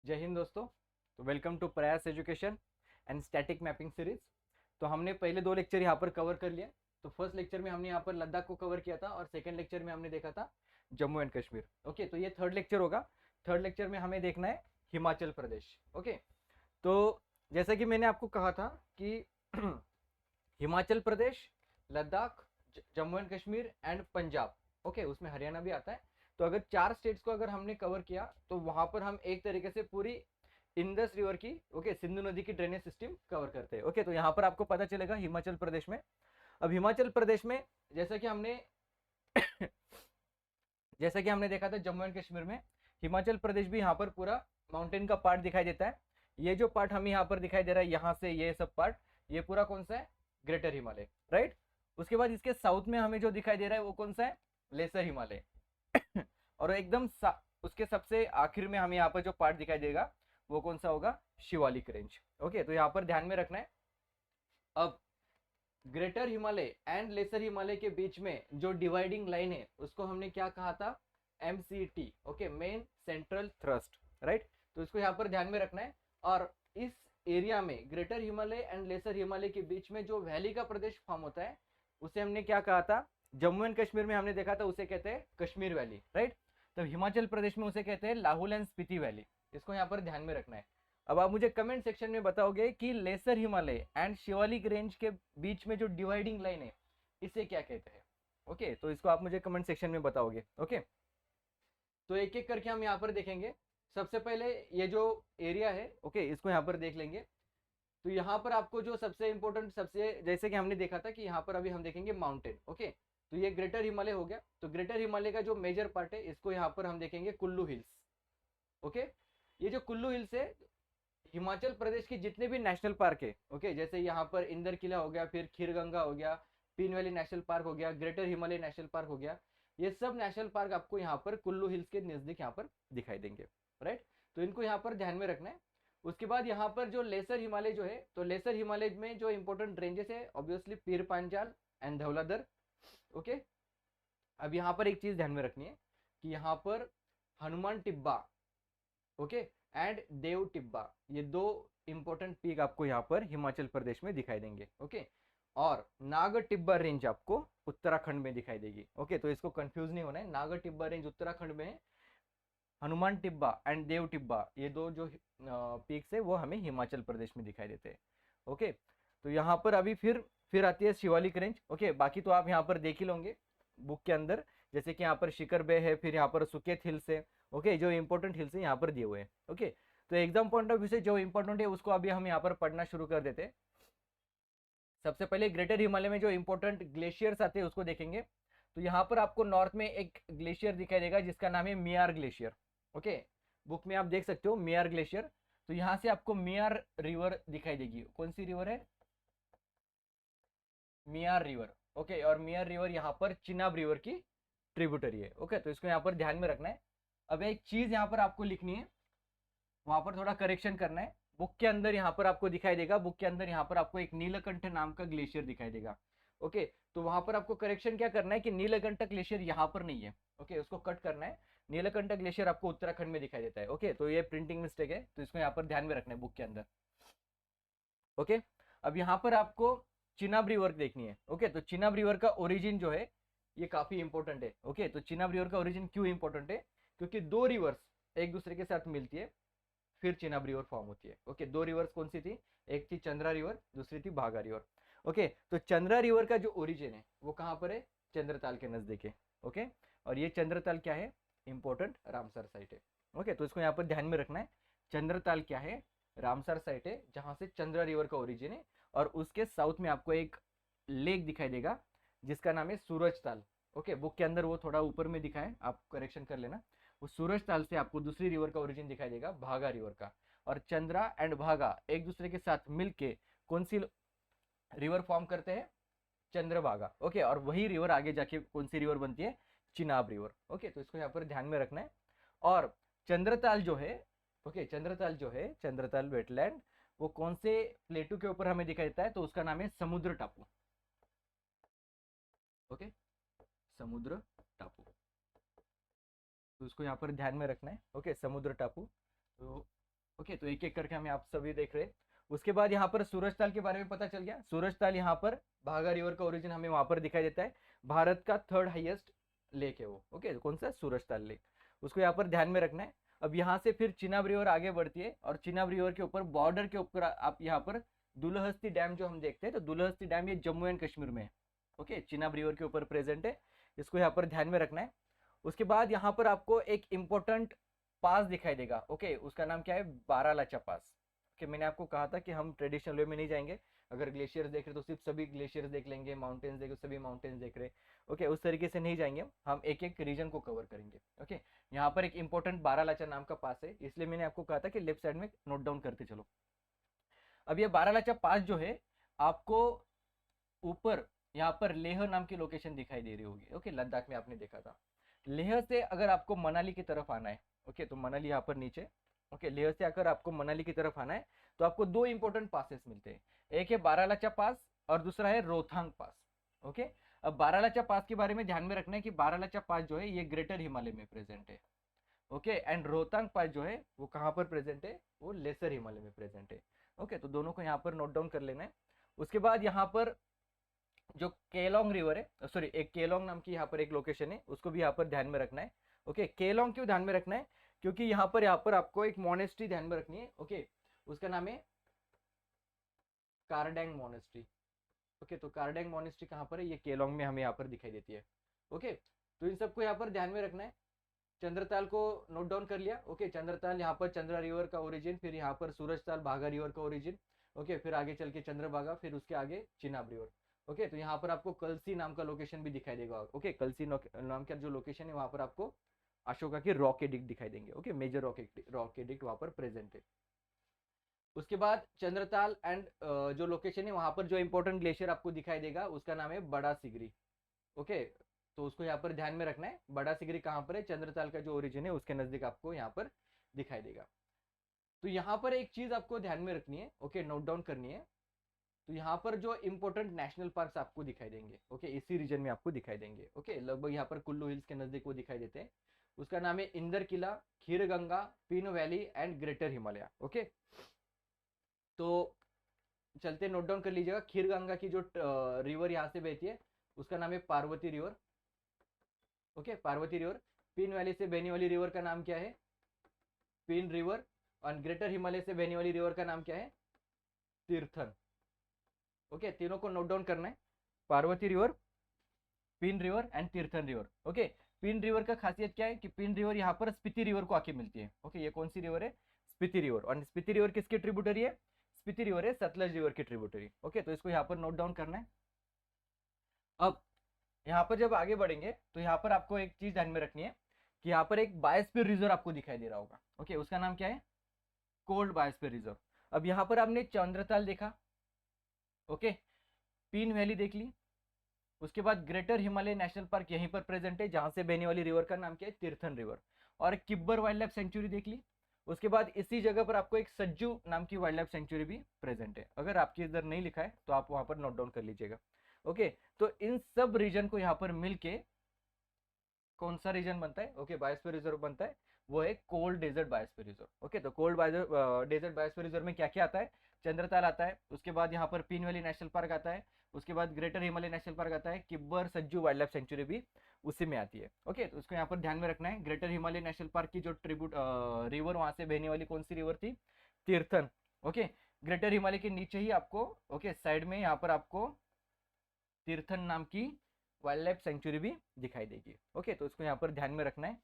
जय हिंद दोस्तों। तो वेलकम टू प्रयास education and static mapping series. तो हमने पहले दो लेक्चर यहाँ पर कवर कर लिया। तो फर्स्ट लेक्चर में हमने यहाँ पर लद्दाख को कवर किया था और सेकंड लेक्चर में हमने देखा था जम्मू एंड कश्मीर। ओके, तो ये थर्ड लेक्चर होगा। थर्ड लेक्चर में हमें देखना है हिमाचल प्रदेश। ओके, तो जैसा कि मैंने आपको कहा था कि Himachal Pradesh, Ladakh, Jammu and Kashmir and Punjab, okay, उसमें हरियाणा भी आता है। तो अगर चार स्टेट्स को अगर हमने कवर किया तो वहां पर हम एक तरीके से पूरी इंडस रिवर की, ओके, सिंधु नदी की ड्रेनेज सिस्टम कवर करते हैं। ओके, तो यहाँ पर आपको पता चलेगा हिमाचल प्रदेश में। अब हिमाचल प्रदेश में जैसा कि हमने जैसा कि हमने देखा था जम्मू एंड कश्मीर में, हिमाचल प्रदेश भी यहाँ पर पूरा माउंटेन का पार्ट दिखाई देता है। ये जो पार्ट हमें यहाँ पर दिखाई दे रहा है, यहाँ से ये सब पार्ट, ये पूरा कौन सा है? Greater Himalaya, right. उसके बाद इसके साउथ में हमें जो दिखाई दे रहा है वो कौन सा है? लेसर हिमालय। और एकदम उसके सबसे आखिर में हमें यहाँ पर जो पार्ट दिखाई देगा वो कौन सा होगा? शिवालिक रेंज। ओके, तो यहाँ पर ध्यान में रखना है। अब greater Himalaya and lesser Himalaya के बीच में जो डिवाइडिंग लाइन है उसको हमने क्या कहा था? MCT, okay, main central thrust, right. तो इसको यहाँ पर ध्यान में रखना है। और इस एरिया में greater Himalaya and lesser Himalaya के बीच में जो वैली का प्रदेश फॉर्म होता है उसे हमने क्या कहा था? जम्मू एंड कश्मीर में हमने देखा था उसे कहते हैं कश्मीर वैली, राइट। तो हिमाचल प्रदेश में उसे कहते हैं लाहौल एंड स्पीति वैली। इसको यहाँ पर ध्यान में रखना है। अब आप मुझे कमेंट सेक्शन में बताओगे कि lesser Himalaya and Shivalik range के बीच में जो डिवाइडिंग लाइन है इसे क्या कहते हैं? ओके, तो इसको आप मुझे कमेंट सेक्शन में बताओगे। ओके, तो एक एक करके हम यहाँ पर देखेंगे। सबसे पहले ये जो एरिया है, ओके, इसको यहाँ पर देख लेंगे। तो यहाँ पर आपको जो सबसे इंपॉर्टेंट, सबसे जैसे कि हमने देखा था कि यहाँ पर अभी हम देखेंगे माउंटेन। ओके, तो ये ग्रेटर हिमालय हो गया। तो ग्रेटर हिमालय का जो मेजर पार्ट है इसको यहाँ पर हम देखेंगे कुल्लू हिल्स। ओके, ये जो कुल्लू हिल्स है, हिमाचल प्रदेश के जितने भी नेशनल पार्क है, ओके, जैसे यहाँ पर इंदर किला हो गया, फिर खीरगंगा हो गया, पीन वैली नेशनल पार्क हो गया, ग्रेटर हिमालय नेशनल पार्क हो गया, ये सब नेशनल पार्क आपको यहाँ पर कुल्लू हिल्स के नजदीक यहाँ पर दिखाई देंगे, राइट। तो इनको यहाँ पर ध्यान में रखना है। उसके बाद यहाँ पर जो लेसर हिमालय जो है, तो लेसर हिमालय में जो इंपॉर्टेंट रेंजेस है obviously Pir Panchal and Dhauladhar. Okay, अब यहाँ पर एक चीज ध्यान में रखनी है कि यहाँ पर हनुमान टिब्बा, ओके, एंड देव टिब्बा, ये दो इंपॉर्टेंट पीक आपको यहाँ पर हिमाचल प्रदेश में दिखाई देंगे। ओके, और नागर टिब्बा रेंज आपको उत्तराखंड में दिखाई देगी। ओके, तो इसको कंफ्यूज नहीं होना है, नागर टिब्बा रेंज उत्तराखंड में है, हनुमान टिब्बा एंड देव टिब्बा ये दो जो पीक्स है वो हमें हिमाचल प्रदेश में दिखाई देते हैं। ओके, तो यहाँ पर अभी फिर आती है शिवालिक रेंज। ओके, बाकी तो आप यहाँ पर देख ही लोगे बुक के अंदर, जैसे कि यहाँ पर शिखर बे है, फिर यहाँ पर सुकेत हिल्स है। ओके, जो इंपॉर्टेंट हिल्स है यहाँ पर दिए हुए हैं। ओके, तो एग्जाम पॉइंट ऑफ व्यू से जो इंपॉर्टेंट है उसको अभी हम यहाँ पर पढ़ना शुरू कर देते हैं। सबसे पहले ग्रेटर हिमालय में जो इंपॉर्टेंट ग्लेशियर्स आते हैं उसको देखेंगे। तो यहाँ पर आपको नॉर्थ में एक ग्लेशियर दिखाई देगा जिसका नाम है मियार ग्लेशियर। ओके, बुक में आप देख सकते हो मियार ग्लेशियर। तो यहाँ से आपको मियार रिवर दिखाई देगी। कौन सी रिवर है? मियार रिवर। ओके, और मियार रिवर यहाँ पर चिनाब रिवर की ट्रिब्यूटरी है। ओके, तो इसको यहाँ पर ध्यान में रखना है। अब एक चीज यहाँ पर आपको लिखनी है, वहां पर थोड़ा करेक्शन करना है। बुक के अंदर यहाँ पर आपको दिखाई देगा, बुक के अंदर यहाँ पर आपको एक नीलकंठ नाम का ग्लेशियर दिखाई देगा। ओके, तो वहां पर आपको करेक्शन क्या करना है कि नीलकंठ ग्लेशियर यहाँ पर नहीं है। ओके, उसको कट करना है। नीलकंठ ग्लेशियर आपको उत्तराखंड में दिखाई देता है। ओके, तो ये प्रिंटिंग मिस्टेक है, तो इसको यहाँ पर ध्यान में रखना है बुक के अंदर। ओके, अब यहाँ पर आपको चिनाब रिवर देखनी है। ओके, तो चिनाब रिवर का ओरिजिन जो है ये काफी इंपॉर्टेंट है। ओके, तो चिनाब रिवर का ओरिजिन क्यों इंपॉर्टेंट है? क्योंकि दो रिवर्स एक दूसरे के साथ मिलती है फिर चिनाब रिवर फॉर्म होती है। ओके, दो रिवर्स कौन सी थी? एक थी चंद्रा रिवर, दूसरी थी भागा रिवर। ओके, तो चंद्रा रिवर का जो ओरिजिन है वो कहाँ पर है? चंद्रताल के नजदीक है। ओके, और ये चंद्रताल क्या है? इंपॉर्टेंट रामसर साइट है। ओके, तो इसको यहाँ पर ध्यान में रखना है। चंद्रताल क्या है? रामसर साइट है जहां से चंद्रा रिवर का ओरिजिन है। और उसके साउथ में आपको एक लेक दिखाई देगा जिसका नाम है सूरज ताल। ओके, बुक के अंदर वो थोड़ा ऊपर में दिखा है, आप करेक्शन कर लेना। वो सूरज ताल से आपको दूसरी रिवर का ओरिजिन दिखाई देगा, भागा रिवर का। और चंद्रा एंड भागा एक दूसरे के साथ मिलके कौन सी रिवर फॉर्म करते हैं? चंद्रभागा। ओके, और वही रिवर आगे जाके कौन सी रिवर बनती है? चिनाब रिवर। ओके, तो इसको यहाँ पर ध्यान में रखना है। और चंद्रताल जो है, ओके, चंद्रताल जो है, चंद्रताल वेटलैंड, वो कौन से प्लेटू के ऊपर हमें दिखाई देता है? तो उसका नाम है समुद्र टापू। ओके, समुद्र टापू, तो उसको यहाँ पर ध्यान में रखना है। ओके, समुद्र टापू। तो ओके, तो एक एक करके हमें आप सभी देख रहे हैं। उसके बाद यहाँ पर सूरज ताल के बारे में पता चल गया। सूरज ताल यहाँ पर भागा रिवर का ओरिजिन हमें वहां पर दिखाई देता है। भारत का 3rd हाईएस्ट लेक है वो। ओके, कौन सा? सूरज ताल लेक। उसको यहाँ पर ध्यान में रखना है। अब यहाँ से फिर चिनाब रिवर आगे बढ़ती है और चिनाब रिवर के ऊपर बॉर्डर के ऊपर आप यहाँ पर दुलहस्ती डैम जो हम देखते हैं, तो दुलहस्ती डैम ये जम्मू एंड कश्मीर में है। ओके, चिनाब रिवर के ऊपर प्रेजेंट है, इसको यहाँ पर ध्यान में रखना है। उसके बाद यहाँ पर आपको एक इंपॉर्टेंट पास दिखाई देगा। ओके, उसका नाम क्या है? बारालाचा पास। कि मैंने आपको कहा था कि हम ट्रेडिशनल वे में नहीं जाएंगे। अगर ग्लेशियर्स देख रहे तो सिर्फ सभी ग्लेशियर्स देख लेंगे, माउंटेन्स देख सभी माउंटेन्स देख रहे। ओके, उस तरीके से नहीं जाएंगे, हम एक एक रीजन को कवर करेंगे। ओके, यहाँ पर एक इंपॉर्टेंट बारालाचा नाम का पास है, इसलिए मैंने आपको कहा था कि लेफ्ट साइड में नोट डाउन करते चलो। अब ये बारालाचा पास जो है आपको ऊपर यहाँ पर लेह नाम की लोकेशन दिखाई दे रही होगी। ओके, लद्दाख में आपने देखा था। लेह से अगर आपको मनाली की तरफ आना है, ओके, तो मनाली यहाँ पर नीचे। ओके, लेह से अगर आपको मनाली की तरफ आना है तो आपको दो इंपॉर्टेंट पासेस मिलते हैं, एक है बारालाचा पास और दूसरा है रोहतांग पास। ओके, अब बारालाचा पास के बारे में ध्यान में रखना है कि बारालाचा पास जो है ये ग्रेटर हिमालय में प्रेजेंट है। ओके, एंड रोहतांग पास जो है वो कहाँ पर प्रेजेंट है? वो लेसर हिमालय में प्रेजेंट है। ओके, तो दोनों को यहाँ पर नोट डाउन कर लेना है। उसके बाद यहाँ पर जो केलोंग रिवर है, सॉरी, एक केलोंग नाम की यहाँ पर एक लोकेशन है, उसको भी यहाँ पर ध्यान में रखना है। ओके, केलोंग क्यों ध्यान में रखना है? क्योंकि यहाँ पर आपको एक मोनेस्ट्री ध्यान में रखनी है। ओके, उसका नाम है कारडेंग मोनेस्ट्री। ओके, तो कारडेंग मोनेस्ट्री कहाँ पर है? ये केलोंग में हमें यहाँ पर दिखाई देती है। ओके, तो इन सबको यहाँ पर ध्यान में रखना है। चंद्रताल को नोट डाउन कर लिया। ओके, चंद्रताल यहाँ पर चंद्रा रिवर का ओरिजिन, फिर यहाँ पर सूरजताल भागा रिवर का ओरिजिन। ओके, फिर आगे चल के चंद्रभागा, फिर उसके आगे चिनाब रिवर। ओके, तो यहाँ पर आपको कलसी नाम का लोकेशन भी दिखाई देगा। ओके, कलसी नाम का जो लोकेशन है वहां पर आपको अशोका के रॉक एडिक्ट दिखाई देंगे। ओके, मेजर रॉक एडिक्ट वहां पर प्रेजेंट है। उसके बाद चंद्रताल एंड जो लोकेशन है वहां पर जो इंपॉर्टेंट ग्लेशियर आपको दिखाई देगा उसका नाम है बड़ा सिगरी। ओके, तो उसको यहाँ पर ध्यान में रखना है। बड़ा सिगरी कहाँ पर है? चंद्रताल का जो ओरिजिन है उसके नजदीक आपको यहाँ पर दिखाई देगा। तो यहाँ पर एक चीज आपको ध्यान में रखनी है। ओके, नोट डाउन करनी है। तो यहाँ पर जो इंपॉर्टेंट नेशनल पार्क्स आपको दिखाई देंगे, ओके, इसी रीजन में आपको दिखाई देंगे। ओके, लगभग यहाँ पर कुल्लू हिल्स के नजदीक वो दिखाई देते हैं। उसका नाम है Inder Kila, Kheer Ganga, Pin valley and greater Himalaya. Okay, तो चलते नोट डाउन कर लीजिएगा। खीर गंगा की जो रिवर यहाँ से बहती है उसका नाम है Parvati river. Okay, Parvati river. Pin valley से बहने वाली रिवर का नाम क्या है? पीन रिवर। और ग्रेटर हिमालय से बहने वाली रिवर का नाम क्या है? तीर्थन। ओके, तीनों को नोट डाउन करना है। Parvati river, pin river and Tirthan river. Okay, pin river का खासियत क्या है कि पिन रिवर यहाँ पर स्पीति रिवर को आके मिलती है। ओके, ये कौन सी रिवर है? स्पीति रिवर। और स्पीति रिवर किसकी ट्रिब्यूटरी है? स्पीति रिवर है सतलज रिवर की ट्रिब्यूटरी। ओके, तो इसको यहाँ पर नोट डाउन करना है। अब यहाँ पर जब आगे बढ़ेंगे तो यहाँ पर आपको एक चीज ध्यान में रखनी है कि यहाँ पर एक बायोस्फीयर रिजर्व आपको दिखाई दे रहा होगा। ओके, उसका नाम क्या है? Cold biosphere reserve. अब यहाँ पर आपने चंद्रताल देखा, ओके, पीन वैली देख ली, उसके बाद ग्रेटर हिमालय नेशनल पार्क यहीं पर प्रेजेंट है जहां से बहने वाली रिवर का नाम क्या है? तीर्थन रिवर। और किब्बर वाइल्ड लाइफ सेंचुरी देख ली। उसके बाद इसी जगह पर आपको एक सज्जू नाम की वाइल्ड लाइफ सेंचुरी भी प्रेजेंट है। अगर आपके इधर नहीं लिखा है तो आप वहां पर नोट डाउन कर लीजिएगा। ओके, तो इन सब रीजन को यहाँ पर मिलके कौन सा रीजन बनता है? ओके, बायोस्फीयर रिजर्व बनता है। वो है cold desert biosphere reserve. Okay, तो कोल्ड डेजर्ट बायोस्फीयर रिजर्व में क्या क्या आता है? चंद्रताल आता है, उसके बाद यहाँ पर पीन वैली नेशनल पार्क आता है, उसके बाद ग्रेटर हिमालय नेशनल पार्क आता है, Kibber Sajju wild life sanctuary भी उसी में आती है। ओके, तो उसको यहाँ पर ध्यान में रखना है। ग्रेटर हिमालय नेशनल पार्क की जो ट्रिब्यूट रिवर वहां से बहने वाली कौन सी रिवर थी? तीर्थन। ओके, ग्रेटर हिमालय के नीचे ही आपको, ओके, साइड में यहाँ पर आपको तीर्थन नाम की वाइल्ड लाइफ सेंचुरी भी दिखाई देगी। ओके, तो इसको यहाँ पर ध्यान में रखना है।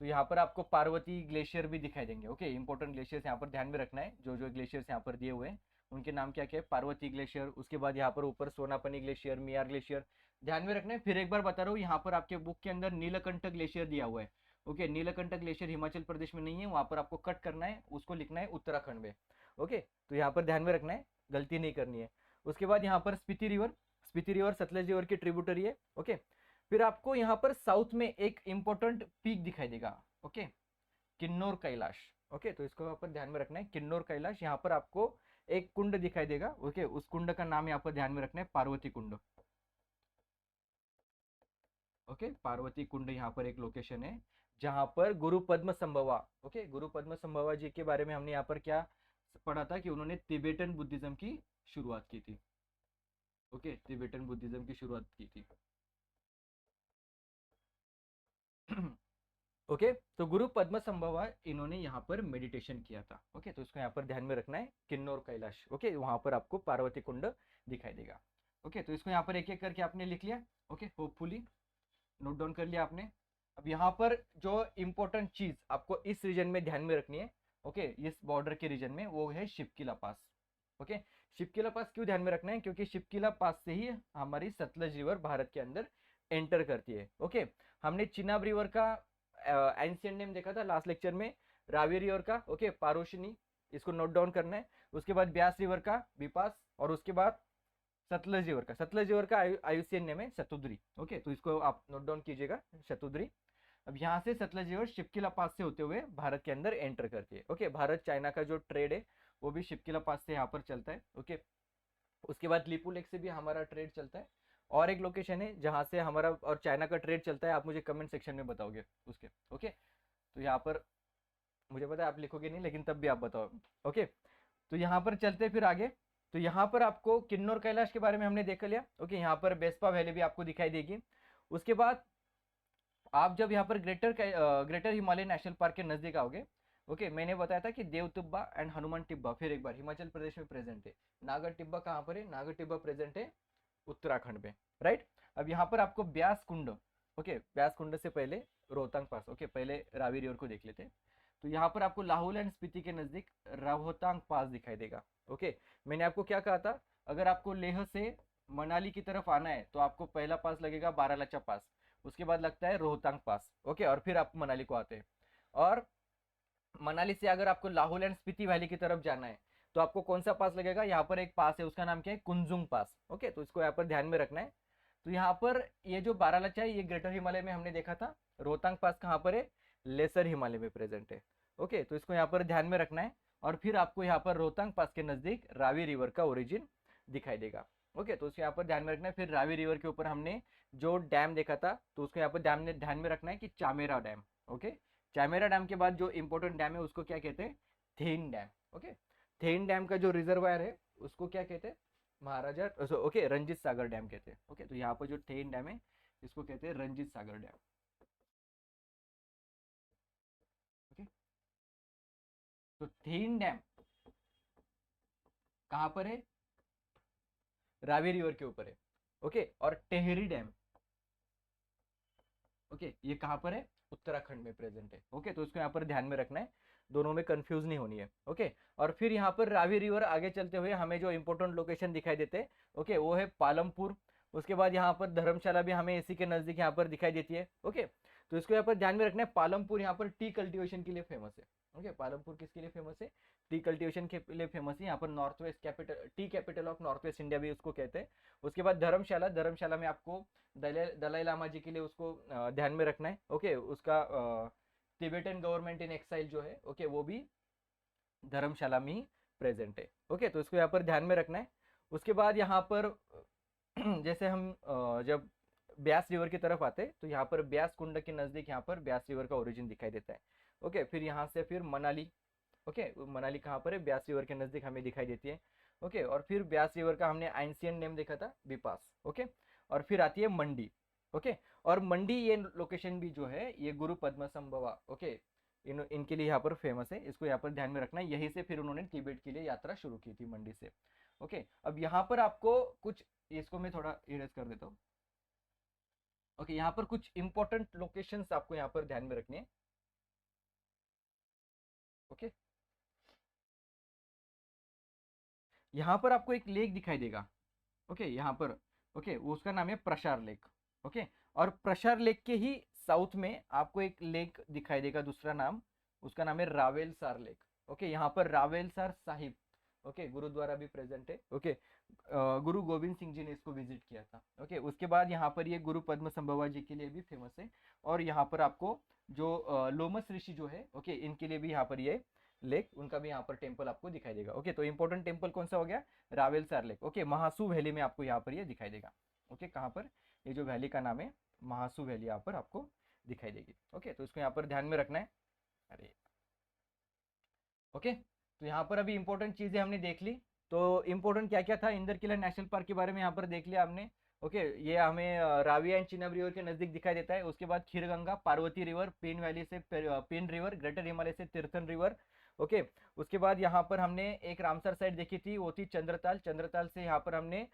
तो यहाँ पर आपको पार्वती ग्लेशियर भी दिखाई देंगे। ओके, इंपॉर्टेंट ग्लेशियर्स यहाँ पर ध्यान में रखना है। जो जो ग्लेशियर्स यहाँ पर दिए हुए हैं उनके नाम क्या क्या है? पार्वती ग्लेशियर, उसके बाद यहाँ पर ऊपर सोनापनी ग्लेशियर, मियार ग्लेशियर ध्यान में रखना है। फिर एक बार बता रहा हूँ, यहाँ पर आपके बुक के अंदर नीलकंठ ग्लेशियर दिया हुआ है। ओके, नीलकंठ ग्लेशियर हिमाचल प्रदेश में नहीं है, वहां पर आपको कट करना है, उसको लिखना है उत्तराखंड में। ओके, तो यहाँ पर ध्यान में रखना है, गलती नहीं करनी है। उसके बाद यहाँ पर Spiti river, Spiti river Sutlej river की ट्रिब्यूटरी है। ओके, फिर आपको यहाँ पर साउथ में एक इंपॉर्टेंट पीक दिखाई देगा। ओके, किन्नौर कैलाश। ओके, तो इसको यहाँ पर ध्यान में रखना है, किन्नौर कैलाश। यहाँ पर आपको एक कुंड दिखाई देगा। ओके, उस कुंड का नाम यहाँ पर ध्यान में रखना है, पार्वती कुंड। ओके, पार्वती कुंड यहाँ पर एक लोकेशन है जहां पर गुरु पद्म संभवा, ओके, गुरु पद्म संभवा जी के बारे में हमने यहाँ पर क्या पढ़ा था कि उन्होंने तिबेटन बुद्धिज्म की शुरुआत की थी। ओके, तिबेटन बुद्धिज्म की शुरुआत की थी। ओके, तो गुरु पद्म संभवा इन्होंने यहाँ पर मेडिटेशन किया था। ओके, तो इसको यहाँ पर ध्यान में रखना है, किन्नौर कैलाश। ओके, वहां पर आपको पार्वती कुंड दिखाई देगा। ओके, तो इसको यहाँ पर एक एक करके आपने लिख लिया। ओके, होपफुली नोट डाउन कर लिया आपने। अब यहाँ पर जो इम्पोर्टेंट चीज आपको इस रीजन में ध्यान में रखनी है, ओके, इस बॉर्डर के रीजन में, वो है शिपकिला पास। ओके, शिपकिला पास क्यों ध्यान में रखना है? क्योंकि शिपकिला पास से ही हमारी सतलज रिवर भारत के अंदर एंटर करती है। ओके, हमने चिनाब रिवर का एंशिएंट नेम देखा था लास्ट लेक्चर में, रावी रिवर का, ओके, पारोशनी, इसको नोट डाउन करना है। उसके बाद ब्यास रिवर का बिपास, और उसके बाद सतलज रिवर का आयुष्यन नेम है शतुद्री। ओके, तो इसको आप नोट डाउन कीजिएगा, शतुद्री। अब यहाँ से सतलज रिवर शिपकिला पास से होते हुए भारत के अंदर एंटर करती है। ओके, भारत चाइना का जो ट्रेड है वो भी शिपकिला पास से यहाँ पर चलता है। ओके, उसके बाद लिपू लेक से भी हमारा ट्रेड चलता है। और एक लोकेशन है जहाँ से हमारा और चाइना का ट्रेड चलता है, आप मुझे कमेंट सेक्शन में बताओगे उसके। ओके, तो यहाँ पर मुझे पता है आप लिखोगे नहीं, लेकिन तब भी आप बताओ। ओके, तो यहाँ पर चलते फिर आगे। तो यहाँ पर आपको किन्नौर कैलाश के बारे में हमने देख लिया। ओके, यहाँ पर बेस्पा वैली भी आपको दिखाई देगी। उसके बाद आप जब यहाँ पर ग्रेटर हिमालय नेशनल पार्क के नजदीक आओगे, ओके, मैंने बताया था कि देव टिब्बा एंड हनुमान टिब्बा फिर एक बार हिमाचल प्रदेश में प्रेजेंट है। नागर टिब्बा कहाँ पर है? नागर टिब्बा प्रेजेंट है उत्तराखंड में, राइट। अब यहाँ पर आपको ब्यास कुंड, ओके, ब्यास कुंड से पहले रोहतांग पास, ओके, पहले रावी रिवर को देख लेते हैं। तो यहाँ पर आपको लाहौल एंड स्पीति के नजदीक रोहतांग पास दिखाई देगा। ओके, मैंने आपको क्या कहा था, अगर आपको लेह से मनाली की तरफ आना है तो आपको पहला पास लगेगा बारालाचा पास, उसके बाद लगता है रोहतांग पास। ओके, और फिर आप मनाली को आते हैं। और मनाली से अगर आपको लाहौल एंड स्पीति वैली की तरफ जाना है तो आपको कौन सा पास लगेगा? यहाँ पर एक पास है, उसका नाम क्या है? कुंजुंग पास। ओके, तो इसको यहाँ पर ध्यान में रखना है। तो यहाँ पर ये जो बारालाचा है ये ग्रेटर हिमालय में हमने देखा था। रोहतांग पास कहाँ पर है? लेसर हिमालय में प्रेजेंट है। ओके, तो इसको यहाँ पर ध्यान में रखना है। और फिर आपको यहाँ पर रोहतांग पास के नजदीक रावी रिवर का ओरिजिन दिखाई देगा। ओके, तो उसको यहाँ पर ध्यान में रखना है। फिर रावी रिवर के ऊपर हमने जो डैम देखा था, तो उसको यहाँ पर ध्यान में रखना है कि Chamera dam. Okay, Chamera dam के बाद जो इंपॉर्टेंट डैम है उसको क्या कहते हैं? Thein dam. Okay, Thein dam का जो रिजर्वायर है उसको क्या कहते हैं? महाराजा, ओके, रंजीत सागर डैम कहते हैं। ओके, तो यहाँ पर जो थेन डैम है इसको कहते हैं रंजीत सागर डैम। ओके, तो थेन डैम कहाँ पर है? रावी रिवर के ऊपर है। ओके, और टेहरी डैम, ओके, ये कहाँ पर है? उत्तराखंड में प्रेजेंट है। ओके, तो इसको यहाँ पर ध्यान में रखना है, दोनों में कंफ्यूज नहीं होनी है। ओके, और फिर यहाँ पर रावी रिवर आगे चलते हुए हमें जो इंपॉर्टेंट लोकेशन दिखाई देते हैं, ओके, वो है पालमपुर। उसके बाद यहाँ पर धर्मशाला भी हमें इसी के नजदीक यहाँ पर दिखाई देती है। ओके, तो इसको यहाँ पर ध्यान में रखना है। पालमपुर यहाँ पर टी कल्टिवेशन के लिए फेमस है। ओके, पालमपुर किसके लिए फेमस है? टी कल्टिवेशन के लिए फेमस है। यहाँ पर north west capital, T capital of north west India भी उसको कहते हैं। उसके बाद धर्मशाला में आपको दलाई लामा जी के लिए उसको ध्यान में रखना है। ओके, उसका तिबेटन गवर्नमेंट इन एक्साइल जो है, ओके, वो भी धर्मशाला में ही प्रेजेंट है। ओके, तो इसको यहाँ पर ध्यान में रखना है। उसके बाद यहाँ पर जैसे हम जब ब्यास रिवर की तरफ आते हैं तो यहाँ पर ब्यास कुंड के नजदीक यहाँ पर ब्यास रिवर का ओरिजिन दिखाई देता है। ओके, फिर यहाँ से फिर मनाली, ओके, मनाली कहाँ पर है? ब्यास रिवर के नजदीक हमें दिखाई देती है। ओके, और फिर ब्यास रिवर का हमने एंशिएंट नेम देखा था बिपास। ओके, और फिर आती है मंडी। ओके, और मंडी ये लोकेशन भी जो है ये गुरु पद्म संभवा, ओके, इनके लिए यहाँ पर फेमस है। इसको यहाँ पर ध्यान में रखना है। यहीं से फिर उन्होंने तिब्बत के लिए यात्रा शुरू की थी, मंडी से। ओके, अब यहाँ पर आपको कुछ, इसको मैं थोड़ा इरेज कर देता हूँ। ओके, यहाँ पर कुछ इंपॉर्टेंट लोकेशंस आपको यहाँ पर ध्यान में रखनी है। ओके, यहाँ पर आपको एक लेक दिखाई देगा। ओके, यहाँ पर, ओके, वो उसका नाम है प्रशार लेक। ओके, और प्रशार लेक के ही साउथ में आपको एक लेक दिखाई देगा, दूसरा नाम, उसका नाम है रावेलसार लेक। ओके, यहाँ पर रावेलसार साहिब, ओके, गुरुद्वारा भी प्रेजेंट है। ओके, गुरु गोविंद सिंह जी ने इसको विजिट किया था। ओके, उसके बाद यहाँ पर ये गुरु पद्म संभवा जी के लिए भी फेमस है। और यहाँ पर आपको जो लोमस ऋषि जो है, ओके, इनके लिए भी यहाँ पर ये लेक, उनका भी यहाँ पर टेम्पल आपको दिखाई देगा। ओके, तो इंपॉर्टेंट टेम्पल कौन सा हो गया? रावेलसार लेक। ओके, महासू वैली में आपको यहाँ पर ये दिखाई देगा। ओके, कहाँ पर? ये जो वैली का नाम है महासू वैली यहाँ पर आपको दिखाई देगी। ओके, तो इसको यहाँ पर ध्यान में रखना है। अरे ओके, तो यहाँ पर अभी इंपॉर्टेंट चीजें हमने देख ली। तो इंपॉर्टेंट क्या क्या था इंदर किला नेशनल पार्क के बारे में यहाँ पर देख लिया हमने। ओके, ये हमें रावी एंड चिनाब रिवर के नजदीक दिखाई देता है। उसके बाद खीरगंगा, पार्वती रिवर, पेन वैली से पेन रिवर, ग्रेटर हिमालय से तीर्थन रिवर। ओके, उसके बाद यहाँ पर हमने एक रामसर साइड देखी थी, वो थी चंद्रताल। चंद्रताल से यहाँ पर हमने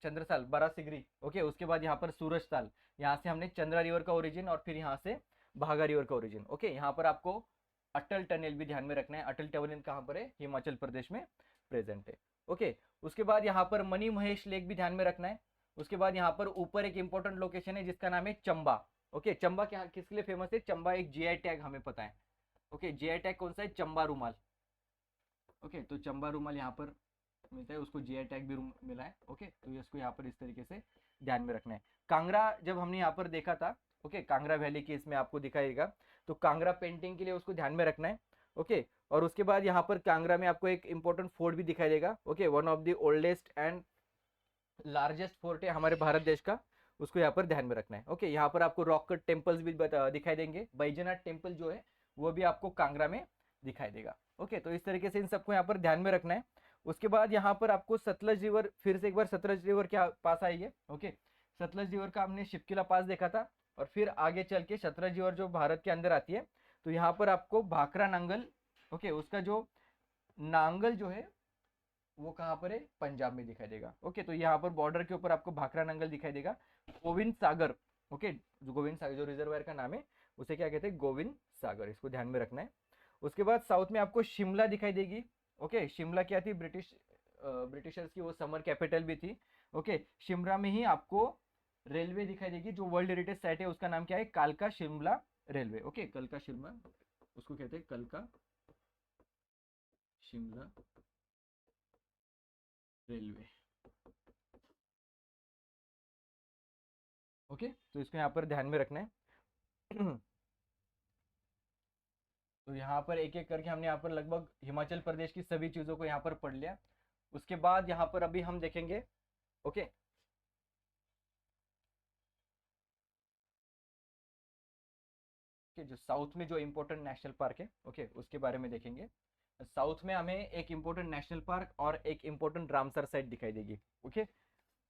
चंद्रताल बारासिगरी। ओके, उसके बाद यहाँ पर सूरजताल, यहाँ से हमने चंद्रा रिवर का ओरिजिन और फिर यहाँ से भागा रिवर का ओरिजिन। ओके, यहाँ पर आपको अटल टनल भी ध्यान में रखना है। अटल टनल कहाँ पर है? हिमाचल प्रदेश में प्रेजेंट है। ओके, उसके बाद यहाँ पर मनी महेश लेक भी ध्यान में रखना है। उसके बाद यहाँ पर ऊपर एक इंपॉर्टेंट लोकेशन है जिसका नाम है चंबा। ओके, चंबा क्या किसके लिए फेमस है? चंबा एक जीआई टैग हमें पता है। ओके, जीआई टैग कौन सा है? चंबा रूमाल। ओके, तो चंबा रूमाल यहाँ पर मिलता है, उसको जीआई टैग भी मिला है। ओके, तो इसको यहाँ पर इस तरीके से ध्यान में रखना है। कांगड़ा जब हमने यहाँ पर देखा था, ओके, कांगड़ा वैली की इसमें आपको दिखाएगा, तो कांगड़ा पेंटिंग के लिए उसको ध्यान में रखना है। ओके, और उसके बाद यहाँ पर कांगड़ा में आपको एक इंपॉर्टेंट फोर्ट भी दिखाई देगा। Okay, one of the oldest and largest fort है हमारे भारत देश का, उसको यहाँ पर ध्यान में रखना है। ओके, यहाँ पर आपको रॉक कट टेम्पल्स भी दिखाई देंगे। बैजनाथ टेम्पल जो है वो भी आपको कांगड़ा में दिखाई देगा। ओके, तो इस तरीके से इन सबको यहाँ पर ध्यान में रखना है। उसके बाद यहाँ पर आपको सतलज रिवर, फिर से एक बार सतलज रिवर के पास आई है। ओके, सतलज रिवर का हमने शिपकिला पास देखा था, और फिर आगे चल के सतलज रिवर जो भारत के अंदर आती है, तो यहाँ पर आपको भाखरा नांगल, ओके, उसका जो नांगल जो है वो कहाँ पर है? पंजाब में दिखाई देगा। ओके, तो यहाँ पर बॉर्डर के ऊपर आपको भाखरा नांगल दिखाई देगा। गोविंद सागर, ओके, जो गोविंद सागर जो रिजर्वायर का नाम है उसे क्या कहते हैं? गोविंद सागर, इसको ध्यान में रखना है। उसके बाद साउथ में आपको शिमला दिखाई देगी। ओके, शिमला क्या थी? ब्रिटिशर्स की वो समर कैपिटल भी थी। ओके, शिमला में ही आपको रेलवे दिखाई देगी, जो वर्ल्ड हेरिटेज साइट है उसका नाम क्या है? कालका शिमला रेलवे। ओके, कलका शिमला, उसको कहते हैं कलका शिमला रेलवे। ओके, तो इसको यहाँ पर ध्यान में रखना है। तो यहाँ पर एक एक करके हमने यहाँ पर लगभग हिमाचल प्रदेश की सभी चीजों को यहाँ पर पढ़ लिया। उसके बाद यहाँ पर अभी हम देखेंगे, ओके, जो साउथ में जो इम्पोर्टेंट नेशनल पार्क है, ओके, उसके बारे में देखेंगे। साउथ में हमें एक इम्पोर्टेंट नेशनल पार्क और एक इम्पोर्टेंट रामसर साइट दिखाई देगी। ओके,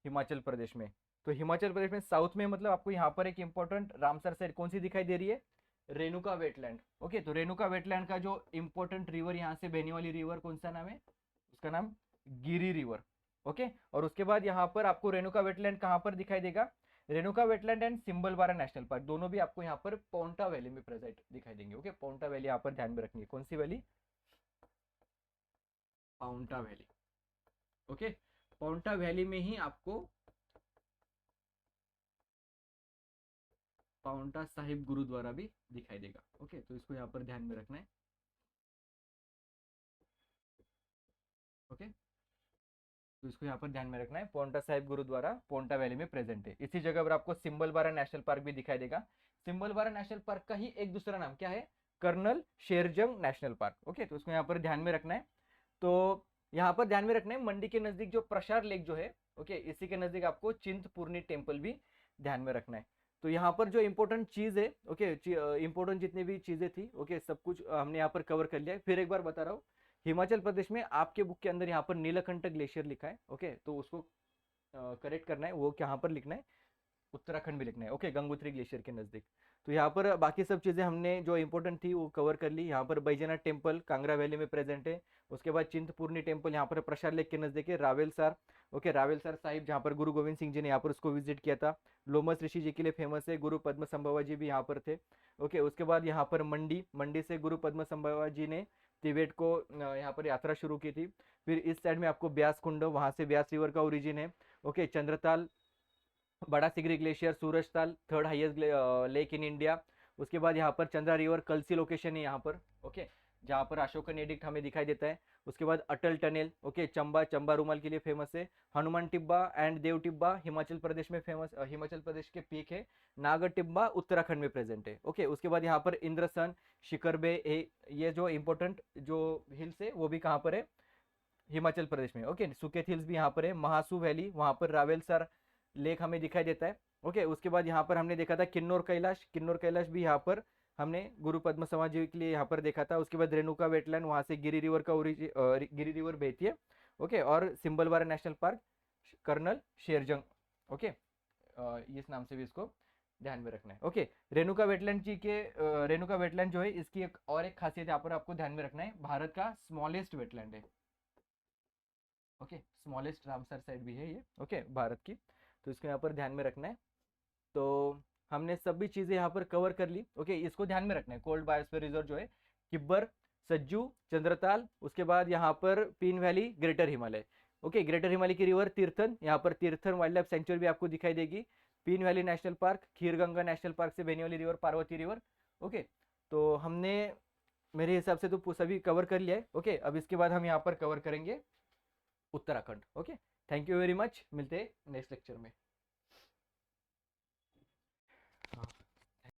हिमाचल प्रदेश में, तो हिमाचल प्रदेश में साउथ में मतलब आपको यहाँ पर एक इम्पोर्टेंट रामसर साइट कौन सी दिखाई दे रही है? रेणुका वेटलैंड। ओके, तो रेणुका वेटलैंड का जो इम्पोर्टेंट रिवर यहाँ से बहने वाली रिवर कौन सा नाम है? उसका नाम गिरी रिवर। ओके, और उसके बाद यहाँ पर आपको रेणुका वेटलैंड कहाँ पर दिखाई देगा? Renuka wetland and Simbalbara national park, दोनों भी आपको यहाँ पर पोंटा वैली में प्रेजेंट दिखाई देंगे। ओके, पोंटा वैली यहाँ पर ध्यान में रखनी है। कौन सी valley? Paonta valley. Okay, Paonta valley में ही आपको पाउंटा साहिब गुरुद्वारा भी दिखाई देगा। ओके, तो इसको यहाँ पर ध्यान में रखना है। ओके, तो इसको यहाँ पर ध्यान में रखना है। पोंटा साहिब गुरुद्वारा पोंटा वैली में प्रेजेंट है। इसी जगह पर आपको सिंबलबारा नेशनल पार्क भी दिखाई देगा। सिंबलबारा नेशनल पार्क का ही एक दूसरा नाम क्या है? Colonel Sherjung national park. Okay, तो इसको यहाँ पर ध्यान में रखना है। तो यहाँ पर ध्यान में रखना है, मंडी के नजदीक जो प्रसार लेक जो है, ओके, इसी के नजदीक आपको चिंतपूर्णी टेम्पल भी ध्यान में रखना है। तो यहाँ पर जो इंपॉर्टेंट चीज है, ओके, इंपॉर्टेंट जितनी भी चीजें थी, ओके, सब कुछ हमने यहाँ पर कवर कर लिया है। फिर एक बार बता रहा हूँ, हिमाचल प्रदेश में आपके बुक के अंदर यहाँ पर नीलकंठ ग्लेशियर लिखा है। ओके, तो उसको करेक्ट करना है, वो कहाँ पर लिखना है? उत्तराखंड में लिखना है। ओके, गंगोत्री ग्लेशियर के नजदीक। तो यहाँ पर बाकी सब चीजें हमने जो इंपॉर्टेंट थी वो कवर कर ली। यहाँ पर बैजनाथ टेम्पल कांगड़ा वैली में प्रेजेंट है। उसके बाद चिंतपूर्णी टेम्पल यहाँ पर प्रसार लेक के नजदीक है। रावेलसर, ओके, रावेलसर साहिब जहाँ पर गुरु गोविंद सिंह जी ने यहाँ पर उसको विजिट किया था। लोमस ऋषि जी के लिए फेमस है। गुरु पद्म संभवा जी भी यहाँ पर थे। ओके, उसके बाद यहाँ पर मंडी, मंडी से गुरु पद्म संभवा जी ने तिब्बत को यहाँ पर यात्रा शुरू की थी। फिर इस साइड में आपको ब्यास कुंड, वहां से ब्यास रिवर का ओरिजिन है। Okay, Chandratal, Bara Shigri glacier, Surajtal, third highest lake in India. उसके बाद यहाँ पर चंद्रा रिवर कलसी लोकेशन है यहाँ पर। ओके, जहाँ पर अशोकन एडिक्ट हमें दिखाई देता है। उसके बाद अटल टनल, ओके, चंबा, चंबा रूमाल के लिए फेमस है। हनुमान टिब्बा एंड देव टिब्बा हिमाचल प्रदेश में फेमस, हिमाचल प्रदेश के पीक है। नागर टिब्बा उत्तराखंड में प्रेजेंट है। ओके, उसके बाद यहाँ पर इंद्रसन, शिखरबे, ये जो इंपॉर्टेंट जो हिल्स है वो भी कहाँ पर है? हिमाचल प्रदेश में। ओके, सुकेत हिल्स भी यहाँ पर है। महासू वैली, वहाँ पर रावेलसर लेक हमें दिखाई देता है। ओके, उसके बाद यहाँ पर हमने देखा था किन्नौर कैलाश, किन्नौर कैलाश भी यहाँ पर हमने गुरु पद्म समाज जी के लिए यहाँ पर देखा था। उसके बाद रेणुका वेटलैंड, वहाँ से गिरी रिवर का गिरी रिवर बहती है। ओके, और Simbalbara national park, colonel Sherjung. Okay, इस नाम से भी इसको ध्यान में रखना है। ओके, रेणुका वेटलैंड जी के रेणुका वेटलैंड जो है इसकी एक खासियत यहाँ पर आपको ध्यान में रखना है, भारत का स्मॉलेस्ट वेटलैंड है। ओके, स्मॉलेस्ट रामसर साइड भी है ये, ओके, भारत की, तो इसको यहाँ पर ध्यान में रखना है। तो हमने सभी चीज़ें यहाँ पर कवर कर ली। ओके, इसको ध्यान में रखना है, कोल्ड बायोस्फीयर रिजर्व जो है किब्बर, सज्जू, चंद्रताल, उसके बाद यहाँ पर Pin valley, greater Himalaya. Okay, greater Himalaya की रिवर तीर्थन, यहाँ पर तीर्थन वाइल्ड लाइफ सेंचुरी भी आपको दिखाई देगी। Pin valley national park, Kheerganga national park से बहने वाली रिवर, पार्वती रिवर। ओके, तो हमने मेरे हिसाब से तो सभी कवर कर लिया है। ओके, अब इसके बाद हम यहाँ पर कवर करेंगे Uttarakhand. Okay, thank you very much, मिलते हैं नेक्स्ट लेक्चर में।